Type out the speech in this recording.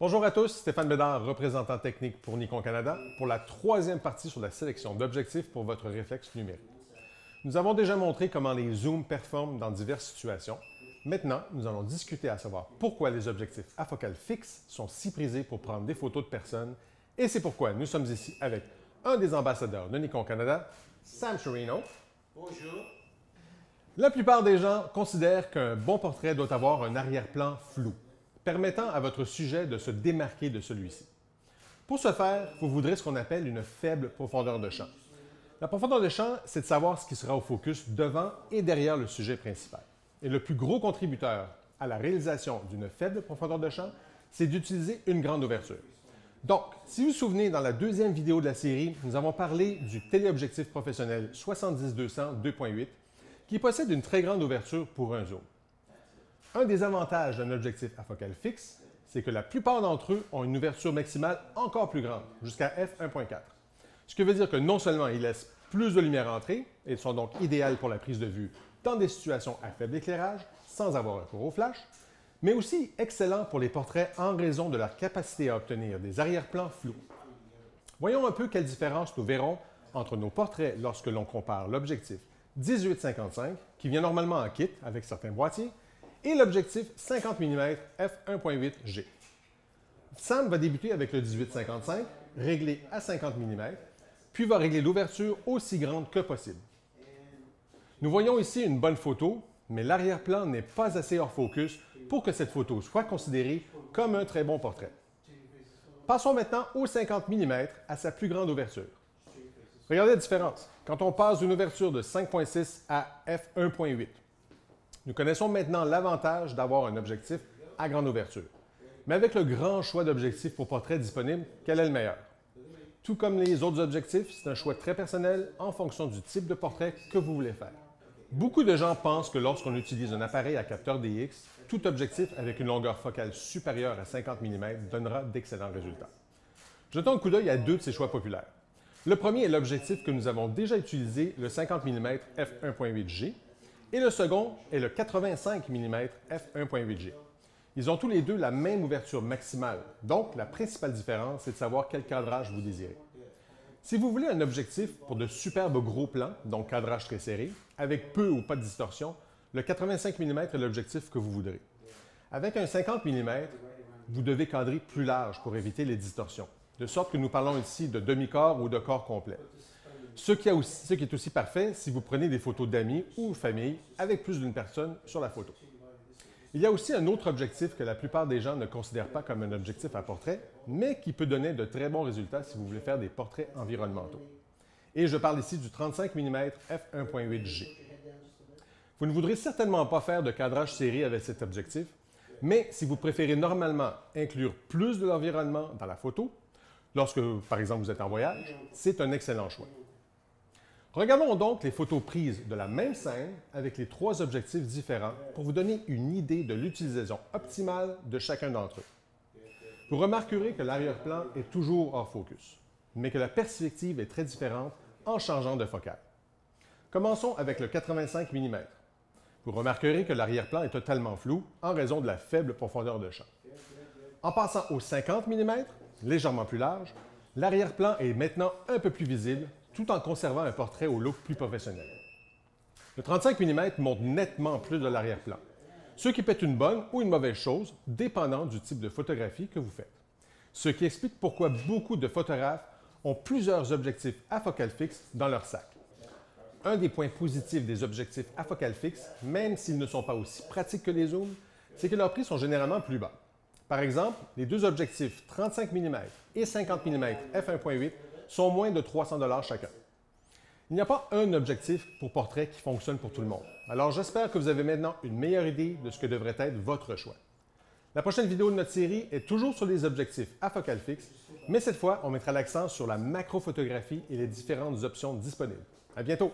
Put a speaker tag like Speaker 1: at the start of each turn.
Speaker 1: Bonjour à tous, Stéphane Bédard, représentant technique pour Nikon Canada, pour la troisième partie sur la sélection d'objectifs pour votre réflexe numérique. Nous avons déjà montré comment les zooms performent dans diverses situations. Maintenant, nous allons discuter à savoir pourquoi les objectifs à focale fixe sont si prisés pour prendre des photos de personnes, et c'est pourquoi nous sommes ici avec un des ambassadeurs de Nikon Canada, Sam Chirino.
Speaker 2: Bonjour.
Speaker 1: La plupart des gens considèrent qu'un bon portrait doit avoir un arrière-plan flou, permettant à votre sujet de se démarquer de celui-ci. Pour ce faire, vous voudrez ce qu'on appelle une faible profondeur de champ. La profondeur de champ, c'est de savoir ce qui sera au focus devant et derrière le sujet principal. Et le plus gros contributeur à la réalisation d'une faible profondeur de champ, c'est d'utiliser une grande ouverture. Donc, si vous vous souvenez, dans la deuxième vidéo de la série, nous avons parlé du téléobjectif professionnel 70-200 2.8 qui possède une très grande ouverture pour un zoom. Un des avantages d'un objectif à focale fixe, c'est que la plupart d'entre eux ont une ouverture maximale encore plus grande, jusqu'à f1.4. Ce qui veut dire que non seulement ils laissent plus de lumière entrer et sont donc idéales pour la prise de vue dans des situations à faible éclairage, sans avoir recours au flash, mais aussi excellents pour les portraits en raison de leur capacité à obtenir des arrière-plans flous. Voyons un peu quelle différence nous verrons entre nos portraits lorsque l'on compare l'objectif 18-55, qui vient normalement en kit avec certains boîtiers, et l'objectif 50 mm f1.8G. Sam va débuter avec le 18-55, réglé à 50 mm, puis va régler l'ouverture aussi grande que possible. Nous voyons ici une bonne photo, mais l'arrière-plan n'est pas assez hors focus pour que cette photo soit considérée comme un très bon portrait. Passons maintenant au 50 mm à sa plus grande ouverture. Regardez la différence. Quand on passe d'une ouverture de 5.6 à f1.8, nous connaissons maintenant l'avantage d'avoir un objectif à grande ouverture. Mais avec le grand choix d'objectifs pour portrait disponible, quel est le meilleur? Tout comme les autres objectifs, c'est un choix très personnel en fonction du type de portrait que vous voulez faire. Beaucoup de gens pensent que lorsqu'on utilise un appareil à capteur DX, tout objectif avec une longueur focale supérieure à 50 mm donnera d'excellents résultats. Jetons un coup d'œil à deux de ces choix populaires. Le premier est l'objectif que nous avons déjà utilisé, le 50 mm f1.8G, et le second est le 85 mm f1.8G. Ils ont tous les deux la même ouverture maximale, donc la principale différence, c'est de savoir quel cadrage vous désirez. Si vous voulez un objectif pour de superbes gros plans, donc cadrage très serré, avec peu ou pas de distorsion, le 85 mm est l'objectif que vous voudrez. Avec un 50 mm, vous devez cadrer plus large pour éviter les distorsions, de sorte que nous parlons ici de demi-corps ou de corps complet. Ce qui est aussi parfait si vous prenez des photos d'amis ou famille avec plus d'une personne sur la photo. Il y a aussi un autre objectif que la plupart des gens ne considèrent pas comme un objectif à portrait, mais qui peut donner de très bons résultats si vous voulez faire des portraits environnementaux. Et je parle ici du 35 mm f1.8G. Vous ne voudrez certainement pas faire de cadrage serré avec cet objectif, mais si vous préférez normalement inclure plus de l'environnement dans la photo, lorsque, par exemple, vous êtes en voyage, c'est un excellent choix. Regardons donc les photos prises de la même scène avec les trois objectifs différents pour vous donner une idée de l'utilisation optimale de chacun d'entre eux. Vous remarquerez que l'arrière-plan est toujours hors focus, mais que la perspective est très différente en changeant de focale. Commençons avec le 85 mm. Vous remarquerez que l'arrière-plan est totalement flou en raison de la faible profondeur de champ. En passant au 50 mm, légèrement plus large, l'arrière-plan est maintenant un peu plus visible tout en conservant un portrait au look plus professionnel. Le 35 mm montre nettement plus de l'arrière-plan, ce qui peut être une bonne ou une mauvaise chose, dépendant du type de photographie que vous faites. Ce qui explique pourquoi beaucoup de photographes ont plusieurs objectifs à focale fixe dans leur sac. Un des points positifs des objectifs à focale fixe, même s'ils ne sont pas aussi pratiques que les zooms, c'est que leurs prix sont généralement plus bas. Par exemple, les deux objectifs 35 mm et 50 mm f1.8 sont moins de 300 $ chacun. Il n'y a pas un objectif pour portrait qui fonctionne pour tout le monde. Alors j'espère que vous avez maintenant une meilleure idée de ce que devrait être votre choix. La prochaine vidéo de notre série est toujours sur les objectifs à focale fixe, mais cette fois, on mettra l'accent sur la macrophotographie et les différentes options disponibles. À bientôt!